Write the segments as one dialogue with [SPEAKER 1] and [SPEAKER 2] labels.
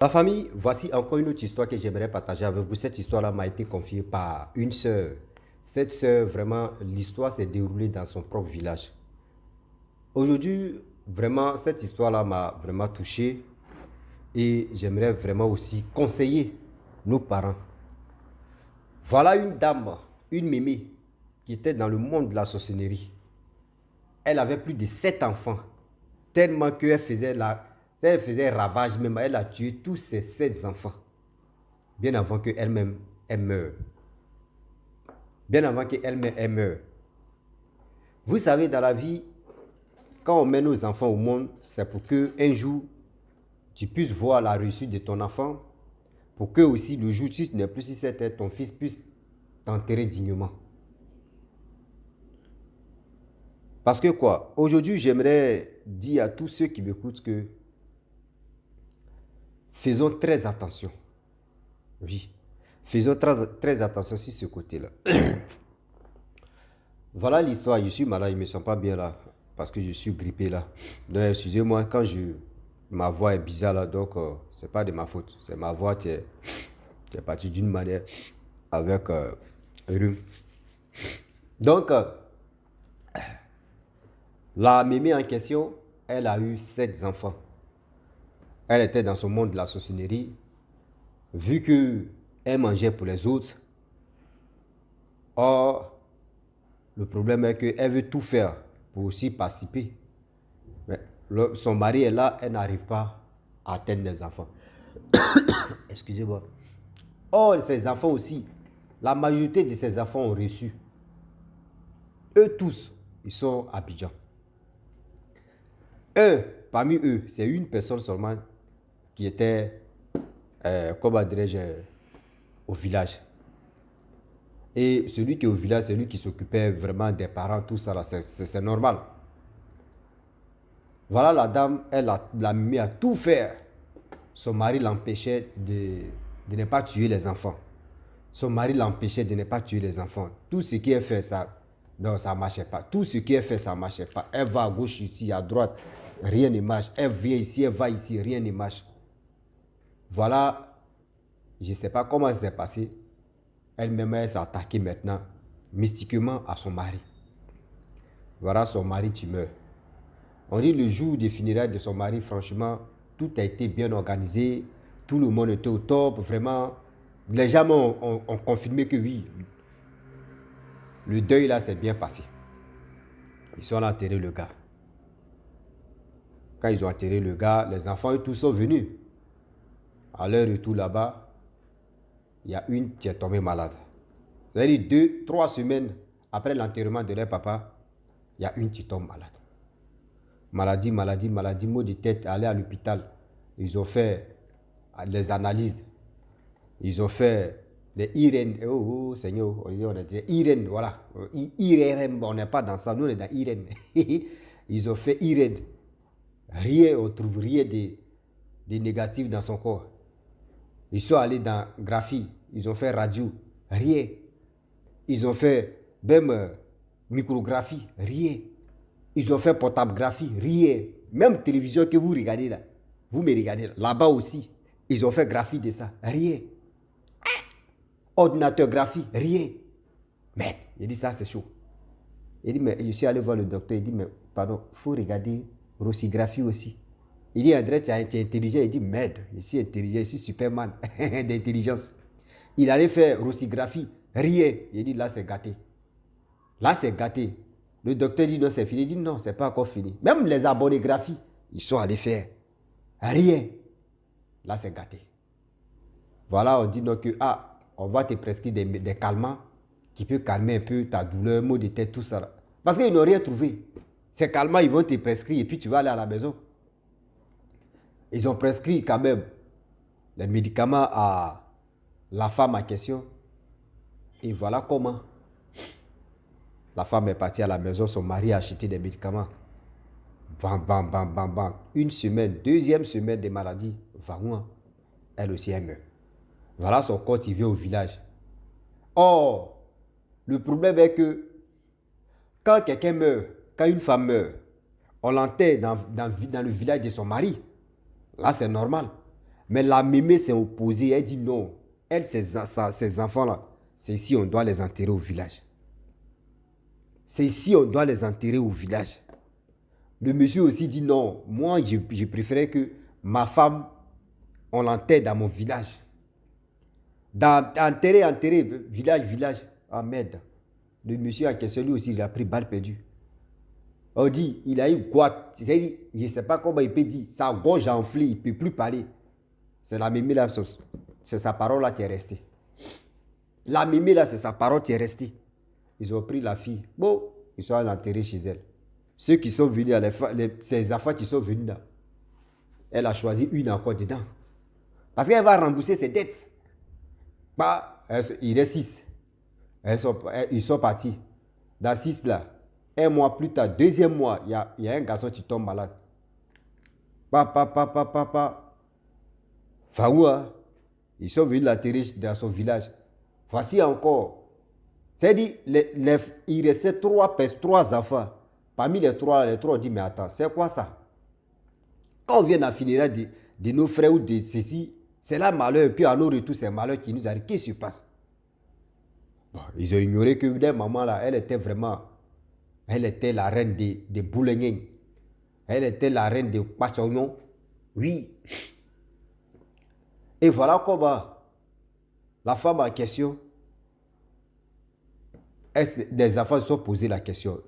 [SPEAKER 1] La famille, voici encore une autre histoire que j'aimerais partager avec vous. Cette histoire-là m'a été confiée par une sœur. Cette sœur, vraiment, l'histoire s'est déroulée dans son propre village. Aujourd'hui, vraiment, cette histoire-là m'a vraiment touché et j'aimerais vraiment aussi conseiller nos parents. Voilà une dame, une mémé, qui était dans le monde de la sorcellerie. Elle avait plus de 7 enfants, tellement elle faisait ravage même, elle a tué tous ses 7 enfants, bien avant qu'elle-même elle meure. Bien avant qu'elle-même elle meure. Vous savez, dans la vie, quand on met nos enfants au monde, c'est pour que un jour, tu puisses voir la réussite de ton enfant, pour que aussi le jour où tu n'es plus sur cette terre, ton fils puisse t'enterrer dignement. Parce que quoi? Aujourd'hui, j'aimerais dire à tous ceux qui m'écoutent que faisons très attention. Oui, faisons très attention sur ce côté-là. Voilà l'histoire. Je suis malade, je ne me sens pas bien là. Parce que je suis grippé là. Donc, excusez-moi, ma voix est bizarre là. Donc, c'est pas de ma faute. C'est ma voix qui est partie d'une manière avec rhume. Donc, la mémé en question, elle a eu 7 enfants. Elle était dans son monde de la sorcellerie. Vu qu'elle mangeait pour les autres, or, le problème est qu'elle veut tout faire pour aussi participer. Mais son mari est là, elle n'arrive pas à atteindre les enfants. Excusez-moi. Or, ses enfants aussi, la majorité de ses enfants ont reçu. Eux tous, ils sont à Abidjan. Parmi eux, c'est une personne seulement qui était, comment dirais-je, au village. Et celui qui est au village, c'est lui qui s'occupait vraiment des parents, tout ça, c'est normal. Voilà la dame, elle l'a mis à tout faire. Son mari l'empêchait de ne pas tuer les enfants. Son mari l'empêchait de ne pas tuer les enfants. Tout ce qui est fait, ça ne marchait pas. Tout ce qui est fait, ça ne marchait pas. Elle va à gauche ici, à droite, rien ne marche. Elle vient ici, elle va ici, rien ne marche. Voilà, je ne sais pas comment ça s'est passé. Elle-même, elle s'est attaquée maintenant, mystiquement, à son mari. Voilà, son mari, tu meurs. On dit le jour des funérailles de son mari, franchement, tout a été bien organisé. Tout le monde était au top, vraiment. Les gens ont confirmé que oui, le deuil là s'est bien passé. Ils sont allés enterrer le gars. Quand ils ont enterré le gars, les enfants et tous sont venus. À leur retour là-bas, il y a une qui est tombée malade. C'est-à-dire 2, 3 semaines après l'enterrement de leur papa, il y a une qui tombe malade. Maladie, maux de tête, aller à l'hôpital. Ils ont fait les analyses. Ils ont fait les IRN. Oh, Seigneur, on a dit IRN, voilà. IRM, on n'est pas dans ça, nous on est dans IRN. Ils ont fait IRN. Rien, on trouve rien de négatif dans son corps. Ils sont allés dans graphie, ils ont fait radio, rien. Ils ont fait même micrographie, rien. Ils ont fait portagraphie, rien. Même télévision que vous regardez là, vous me regardez là, là-bas aussi, ils ont fait graphie de ça, rien. Ordinateur graphie, rien. Mais, il dit ça c'est chaud. Il dit, mais je suis allé voir le docteur, il dit, mais pardon, il faut regarder rossigraphie aussi. Il dit, André, tu es intelligent. Il dit, merde, je suis intelligent, je suis Superman d'intelligence. Il allait faire rossigraphie, rien. Il dit, là c'est gâté. Là c'est gâté. Le docteur dit, non c'est fini. Il dit, non, c'est pas encore fini. Même les abonnographies, ils sont allés faire rien. Là c'est gâté. Voilà, on dit donc que, on va te prescrire des calmants qui peuvent calmer un peu ta douleur, maux de tête, tout ça. Parce qu'ils n'ont rien trouvé. Ces calmants, ils vont te prescrire et puis tu vas aller à la maison. Ils ont prescrit quand même les médicaments à la femme en question. Et voilà comment. La femme est partie à la maison, son mari a acheté des médicaments. Bam, bam, bam, bam, bam. Une semaine, deuxième semaine de maladie, vraiment, elle aussi elle meurt. Voilà son corps qui vient au village. Or, le problème est que quand quelqu'un meurt, quand une femme meurt, on l'enterre dans le village de son mari. Là, c'est normal. Mais la mémé s'est opposée. Elle dit non. Elle, ses enfants-là, c'est ici on doit les enterrer au village. C'est ici on doit les enterrer au village. Le monsieur aussi dit non. Moi, je préférais que ma femme, on l'enterre dans mon village. Enterrer, village. Ah merde. Le monsieur en question, lui aussi, il a pris balle perdue. On dit, il a eu quoi? Je ne sais pas comment il peut dire. Sa gorge a enflé, il ne peut plus parler. C'est la mémé là, c'est sa parole là qui est restée. La mémé là, c'est sa parole qui est restée. Ils ont pris la fille. Bon, ils sont allés l'enterrer chez elle. Ceux qui sont venus, ces enfants qui sont venus là, elle a choisi une encore dedans. Parce qu'elle va rembourser ses dettes. Bah, il reste 6. Ils sont partis. Dans 6 là, un mois plus tard, deuxième mois, il y a un garçon qui tombe malade. Papa. Faoua, ils sont venus l'enterrer dans son village. Voici encore. C'est-à-dire, il restait 3 enfants. Parmi les 3, on dit, mais attends, c'est quoi ça? Quand on vient à finir de nos frères ou de ceci, c'est là malheur. Et puis à nos retours, c'est malheur qui nous arrive. Qu'est-ce qui se passe? Bon, ils ont ignoré que leur maman là, elle était la reine des Boulengues. Elle était la reine de Pachognon. Oui. Et voilà comment la femme en question, les enfants se sont posé la question.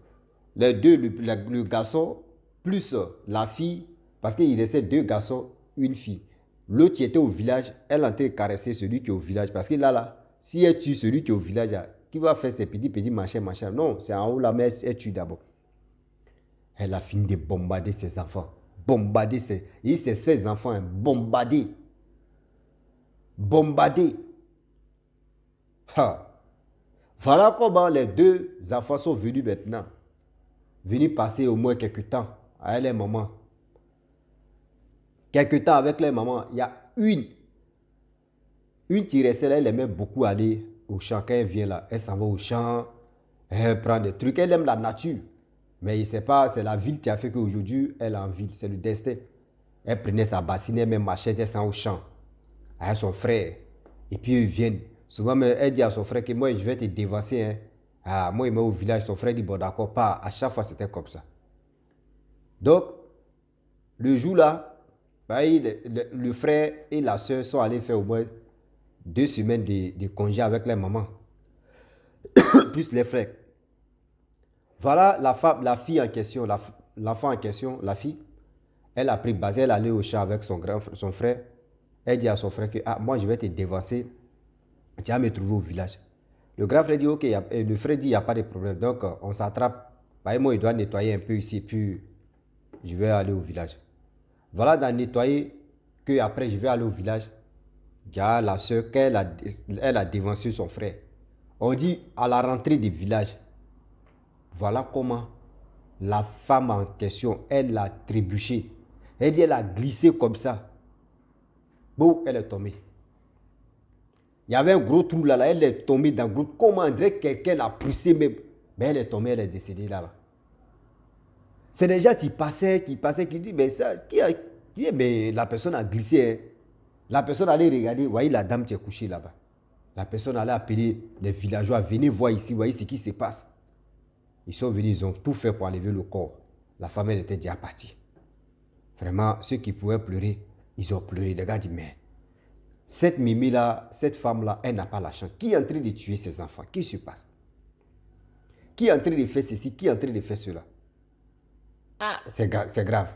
[SPEAKER 1] Les deux, le garçon plus la fille, parce qu'il restait 2 garçons, une fille. L'autre qui était au village, elle entrait caresser celui qui est au village. Parce que là, si elle tue celui qui est au village, qui va faire ses petits machin. Non, c'est en haut là, mais elle tue d'abord. Elle a fini de bombarder ses enfants. Bombarder ses enfants, bombarder. Voilà comment les 2 enfants sont venus maintenant. Venus passer au moins quelques temps avec les mamans. Quelques temps avec les mamans. Il y a une qui restait là, elle aimait beaucoup aller au champ. Quand elle vient là, elle s'en va au champ. Elle prend des trucs. Elle aime la nature. Mais il ne sait pas, c'est la ville qui a fait qu'aujourd'hui, elle est en ville. C'est le destin. Elle prenait sa bassine, elle met machette, elle s'en va au champ. Avec son frère. Et puis ils viennent. Souvent, elle dit à son frère que moi, je vais te dévancer. Hein. Ah, moi, il m'a au village. Son frère dit, bon, d'accord, pas. À chaque fois, c'était comme ça. Donc, le jour là, le frère et la soeur sont allés faire au moins 2 semaines de congé avec leur maman. Plus les frères. Voilà la fille en question, l'enfant en question, la fille. Elle a pris base, elle est allée au champ avec son frère. Elle dit à son frère que moi je vais te dévancer, tu vas me trouver au village. Le grand frère dit ok, le frère dit il n'y a pas de problème. Donc on s'attrape. Moi il doit nettoyer un peu ici, puis je vais aller au village. Voilà dans nettoyer que après je vais aller au village. Il y a la soeur qu'elle a dévancé son frère. On dit à la rentrée du village. Voilà comment la femme en question, elle a trébuché. Elle dit elle a glissé comme ça. Bon, elle est tombée. Il y avait un gros trou là, elle est tombée dans le gros. Comment on dirait que quelqu'un l'a poussée même. Mais elle est tombée, elle est décédée là-bas. C'est des gens qui passaient, qui disent, mais ça, mais la personne a glissé. Hein. La personne allait regarder, voyez la dame qui est couchée là-bas. La personne allait appeler les villageois, venez voir ici, voyez ce qui se passe. Ils sont venus, ils ont tout fait pour enlever le corps. La femme, elle était déjà partie. Vraiment, ceux qui pouvaient pleurer, ils ont pleuré. Les gars disent, mais cette Mimi-là, cette femme-là, elle n'a pas la chance. Qui est en train de tuer ses enfants? Qu'est-ce qui se passe? Qui est en train de faire ceci? Qui est en train de faire cela? Ah, c'est grave.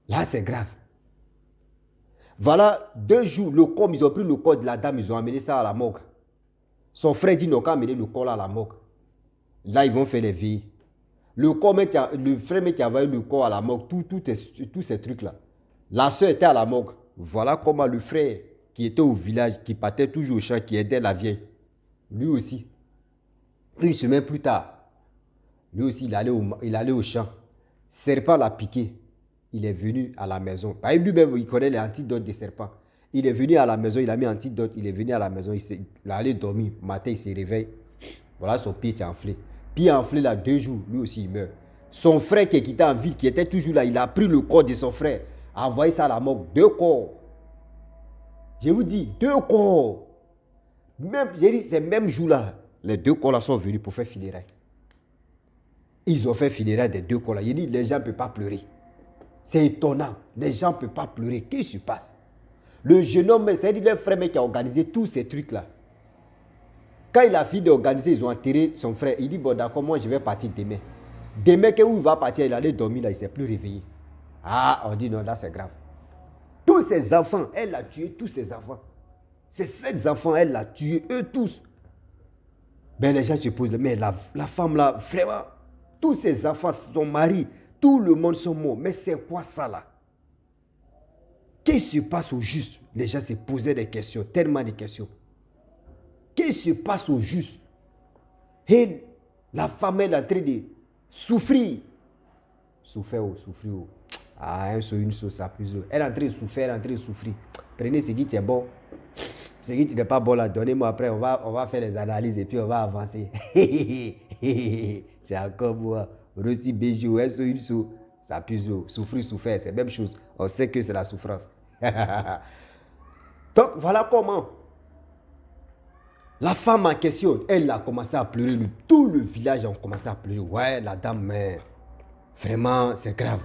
[SPEAKER 1] Là, c'est grave. Voilà, 2 jours, le corps, ils ont pris le corps de la dame, ils ont amené ça à la morgue. Son frère dit, non, qu'à amener le corps là à la morgue. Là, ils vont faire les veilles. Le frère qui a envoyé le corps à la morgue, tous ces trucs-là. La soeur était à la morgue. Voilà comment le frère qui était au village, qui partait toujours au champ, qui aidait la vieille, lui aussi, 1 semaine plus tard, lui aussi, il allait au champ. Serpent l'a piqué. Il est venu à la maison. Lui-même, il connaît les antidotes des serpents. Il est venu à la maison, il a mis antidote, il est venu à la maison, il est allé dormir. Matin, il se réveille. Voilà, son pied est enflé. Pied enflé là, 2 jours, lui aussi, il meurt. Son frère qui est quitté en ville, qui était toujours là, il a pris le corps de son frère, a envoyé ça à la morgue. 2 corps. Je vous dis, 2 corps. Même, j'ai dit, ces mêmes jours-là, les 2 corps-là sont venus pour faire funérailles. Ils ont fait funérailles des 2 corps-là. J'ai dit, les gens ne peuvent pas pleurer. C'est étonnant. Les gens ne peuvent pas pleurer. Qu'est-ce qui se passe? Le jeune homme, c'est-à-dire le frère qui a organisé tous ces trucs-là. Quand il a fini d'organiser, ils ont enterré son frère. Il dit, bon d'accord, moi je vais partir demain. Demain, où il va partir, il allait dormir là, il ne s'est plus réveillé. Ah, on dit non, là c'est grave. Tous ses enfants, elle a tué tous ses enfants. Ces 7 enfants, elle l'a tué, eux tous. Ben les gens se posent, mais la femme là, vraiment, tous ses enfants, son mari, tout le monde sont morts. Mais c'est quoi ça là? Qu'est-ce qui se passe au juste? Les gens se posaient des questions, tellement de questions. Qu'est-ce qui se passe au juste? Et la femme, elle est en train de souffrir. Souffrir. Ah, une chose, ça plus. Elle est en train de souffrir, elle est en train de souffrir. Prenez ce qui est bon. Ce qui n'est pas bon là, donnez-moi après, on va faire les analyses et puis on va avancer. C'est encore moi. Rossi Béjou, une chose, ça plus. Souffrir, c'est la même chose. On sait que c'est la souffrance. Donc, voilà comment. La femme en question, elle a commencé à pleurer. Tout le village a commencé à pleurer. Ouais, la dame, mais vraiment, c'est grave.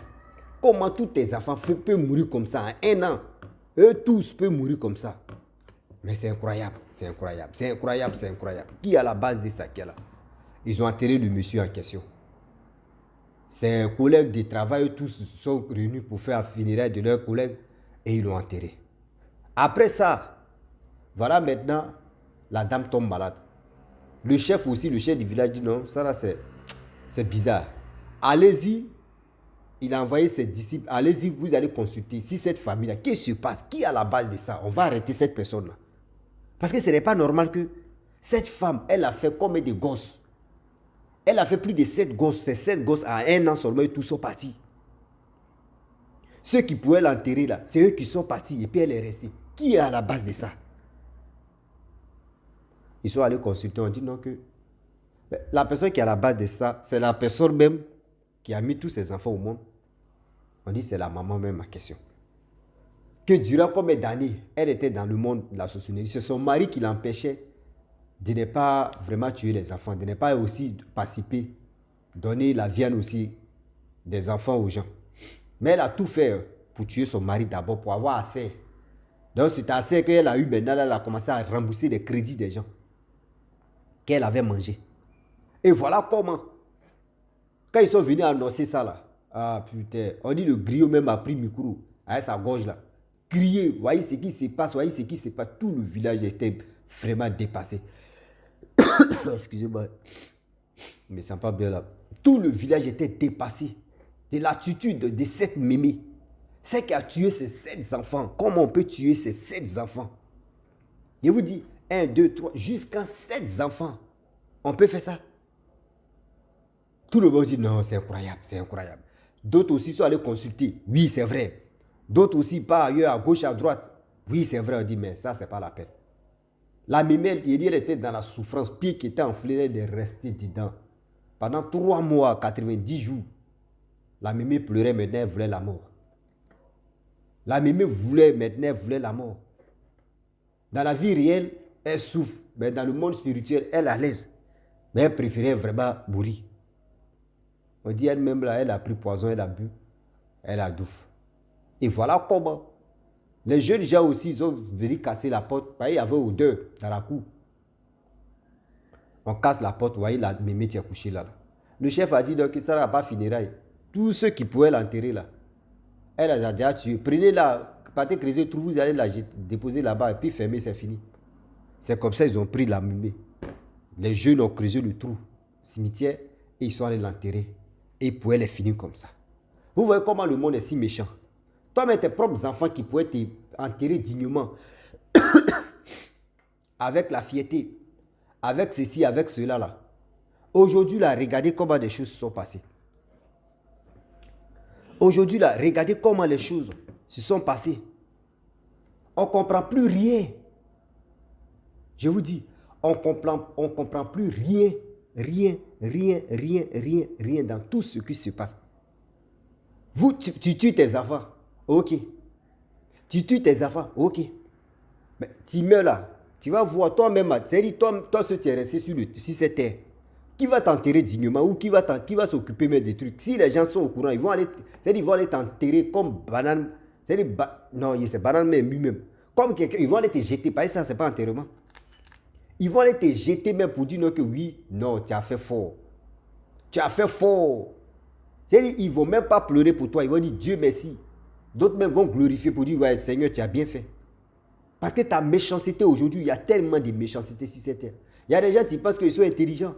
[SPEAKER 1] Comment tous tes enfants peuvent mourir comme ça en 1 an? Eux tous peuvent mourir comme ça. Mais c'est incroyable, c'est incroyable, c'est incroyable, c'est incroyable. Qui est à la base de ça qui est là? Ils ont enterré le monsieur en question. Ses collègues de travail, tous sont réunis pour faire funérailles de leurs collègues et ils l'ont enterré. Après ça, voilà maintenant, la dame tombe malade. Le chef aussi, le chef du village dit non, ça là c'est bizarre. Allez-y, il a envoyé ses disciples, allez-y, vous allez consulter. Si cette famille-là, qu'est-ce qui se passe? Qui est à la base de ça? On va arrêter cette personne-là. Parce que ce n'est pas normal que cette femme, elle a fait combien de gosses? Elle a fait plus de 7 gosses. Ces 7 gosses, à 1 an seulement, tous sont partis. Ceux qui pouvaient l'enterrer là, c'est eux qui sont partis et puis elle est restée. Qui est à la base de ça? Ils sont allés consulter, on dit non que la personne qui est à la base de ça, c'est la personne même qui a mis tous ses enfants au monde. On dit c'est la maman même ma question. Que durant combien d'années elle était dans le monde de la sorcellerie, c'est son mari qui l'empêchait de ne pas vraiment tuer les enfants, de ne pas aussi participer, donner la viande aussi des enfants aux gens. Mais elle a tout fait pour tuer son mari d'abord, pour avoir assez. Donc c'est assez qu'elle a eu maintenant, elle a commencé à rembourser les crédits des gens qu'elle avait mangés. Et voilà comment. Quand ils sont venus annoncer ça là, ah putain, on dit le griot même a pris le micro avec sa gorge là. Crier, voyez ce qui se passe, voyez ce qui se passe. Tout le village était vraiment dépassé. Excusez-moi, je ne me sens pas bien là. Tout le village était dépassé de l'attitude de cette mémé. C'est qui a tué ces 7 enfants. Comment on peut tuer ces 7 enfants? Je vous dis, 1, 2, 3, jusqu'à 7 enfants. On peut faire ça? Tout le monde dit non, c'est incroyable, c'est incroyable. D'autres aussi sont allés consulter. Oui, c'est vrai. D'autres aussi pas ailleurs, à gauche, à droite. Oui, c'est vrai, on dit, mais ça, c'est pas la peine. La mémé, elle était dans la souffrance, pied qui était enflé de rester dedans. Pendant 3 mois, 90 jours, la mémé pleurait, maintenant elle voulait la mort. La mémé voulait, maintenant elle voulait la mort. Dans la vie réelle, elle souffre, mais dans le monde spirituel, elle est à l'aise. Mais elle préférait vraiment mourir. On dit elle-même, là, elle a pris poison, elle a bu, elle a doufe. Et voilà comment. Les jeunes gens aussi, ils ont venu casser la porte. Il y avait odeur dans la cour. On casse la porte, vous voyez, la mémé qui est couchée là. Le chef a dit donc que ça n'a pas funérailles. Tous ceux qui pouvaient l'enterrer là, elle a déjà tué. Prenez-la, partez creuser, vous allez la déposer là-bas et puis fermer, c'est fini. C'est comme ça ils ont pris la mémé. Les jeunes ont creusé le trou, cimetière, et ils sont allés l'enterrer. Et ils pouvaient les finir comme ça. Vous voyez comment le monde est si méchant. Toi-même, tes propres enfants qui pouvaient t'enterrer dignement, avec la fierté, avec ceci, avec cela là. Aujourd'hui, là, regardez comment les choses se sont passées. Aujourd'hui, là, regardez comment les choses se sont passées. On ne comprend plus rien. Je vous dis, on ne comprend plus rien dans tout ce qui se passe. Tu tues tes enfants. Ok. Tu tues tes enfants. Ok. Mais tu meurs là. Tu vas voir toi-même, c'est-à-dire toi seul tu es resté sur cette terre. Qui va t'enterrer dignement ou qui va s'occuper même des trucs? Si les gens sont au courant, ils vont aller t'enterrer comme banane. Non, c'est banane même lui-même. Comme quelqu'un, ils vont aller te jeter. Pas ça, c'est pas enterrement. Ils vont aller te jeter même pour dire non, que oui, non, tu as fait fort. Tu as fait fort. C'est-à-dire, ils ne vont même pas pleurer pour toi. Ils vont dire Dieu merci. D'autres même vont glorifier pour dire ouais, Seigneur, tu as bien fait. Parce que ta méchanceté aujourd'hui, il y a tellement de méchanceté sur cette terre. Il y a des gens qui pensent qu'ils sont intelligents.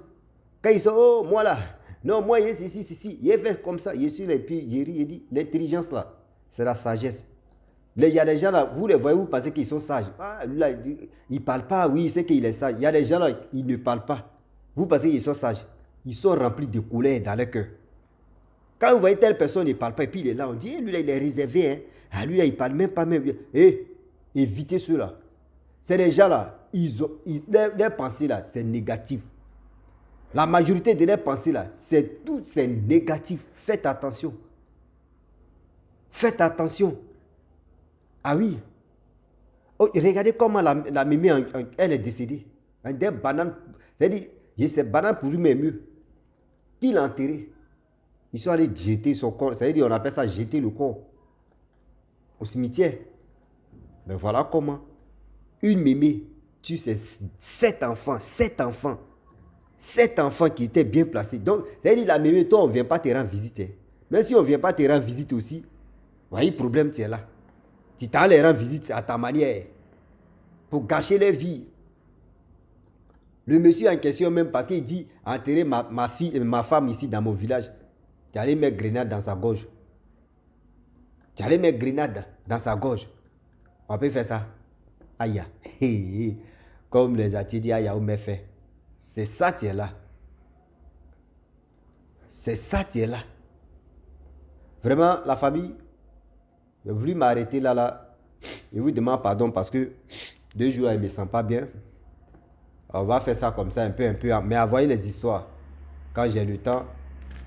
[SPEAKER 1] Quand ils sont, oh, moi là, non, moi, il est fait comme ça. Je suis là, et puis il dit, l'intelligence là, c'est la sagesse. Il y a des gens là, vous les voyez, vous pensez qu'ils sont sages. Ah, lui là, il ne parle pas, oui, il sait qu'il est sage. Il y a des gens là, ils ne parlent pas. Vous pensez qu'ils sont sages. Ils sont remplis de colère dans leur cœur. Quand vous voyez telle personne ne parle pas, et puis il est là, on dit, lui là, il est réservé. Hein. Ah, lui là, il ne parle même pas même. Évitez ceux-là. C'est des gens là, leurs pensées là, c'est négatif. La majorité de leurs pensées là, c'est négatif. Faites attention. Faites attention. Ah oui. Oh, regardez comment la mémé, elle est décédée. Des bananes. C'est-à-dire, ces bananes pour lui, mais mieux. Qui l'a enterré? Ils sont allés jeter son corps. C'est-à-dire, on appelle ça jeter le corps au cimetière. Mais voilà comment une mémé tue ses 7 enfants. 7 enfants. 7 enfants qui étaient bien placés. Donc, c'est-à-dire, la mémé, toi, on ne vient pas te rendre visite. Hein. Même si on ne vient pas te rendre visite aussi, voyez, le problème, tu es là. Tu t'en les rends visite à ta manière. Pour gâcher leur vie. Le monsieur en question même, parce qu'il dit, enterrer ma femme ici dans mon village, tu allais mettre grenade dans sa gorge. Tu allais mettre grenade dans sa gorge. On peut faire ça. Aïe. Comme les Atis disent, aïe, on m'a fait. C'est ça, tu es là. C'est ça, tu es là. Vraiment, la famille, j'ai voulu m'arrêter là. Je vous demande pardon parce que 2 jours, je ne me sens pas bien. On va faire ça comme ça, un peu. Mais envoyez les histoires. Quand j'ai le temps,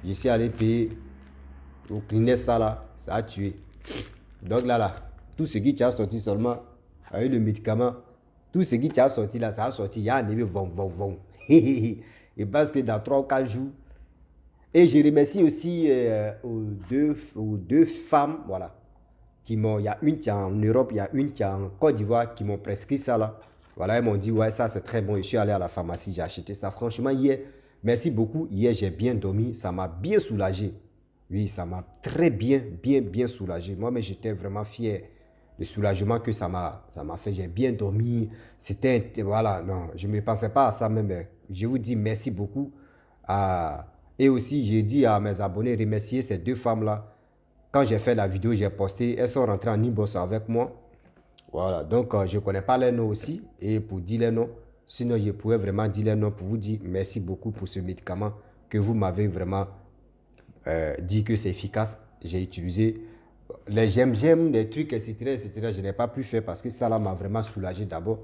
[SPEAKER 1] je suis allé payer au clinique ça là, ça a tué. Donc là, tout ce qui t'a sorti seulement avec le médicament, tout ce qui t'a sorti là, ça a sorti, il y a un effet vont. Et parce que dans 3 ou 4 jours, et je remercie aussi aux deux femmes, voilà, il y a une qui est en Europe, il y a une qui est en Côte d'Ivoire, qui m'ont prescrit ça là. Voilà, ils m'ont dit, ouais, ça c'est très bon. Je suis allé à la pharmacie, j'ai acheté ça. Franchement, hier, merci beaucoup. Hier, j'ai bien dormi, ça m'a bien soulagé. Oui, ça m'a très bien soulagé. Moi-même, j'étais vraiment fier du soulagement que ça m'a fait. J'ai bien dormi. Voilà, non, je ne me pensais pas à ça même. Je vous dis merci beaucoup. Et aussi, j'ai dit à mes abonnés, remercier ces 2 femmes-là. Quand j'ai fait la vidéo, j'ai posté, elles sont rentrées en inbox avec moi. Voilà, donc je ne connais pas les noms aussi. Et pour dire les noms, sinon je pourrais vraiment dire les noms pour vous dire merci beaucoup pour ce médicament que vous m'avez vraiment dit que c'est efficace. J'ai utilisé les j'aime, des trucs, etc. Je n'ai pas pu faire parce que ça là m'a vraiment soulagé d'abord.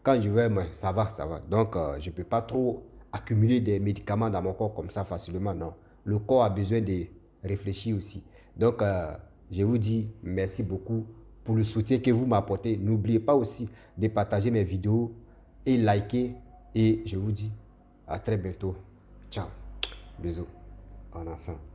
[SPEAKER 1] Quand je vais, ça va. Donc je ne peux pas trop accumuler des médicaments dans mon corps comme ça facilement, non. Le corps a besoin de réfléchir aussi. Donc je vous dis merci beaucoup pour le soutien que vous m'apportez. N'oubliez pas aussi de partager mes vidéos et liker. Et je vous dis à très bientôt. Ciao. Bisous. En ensemble.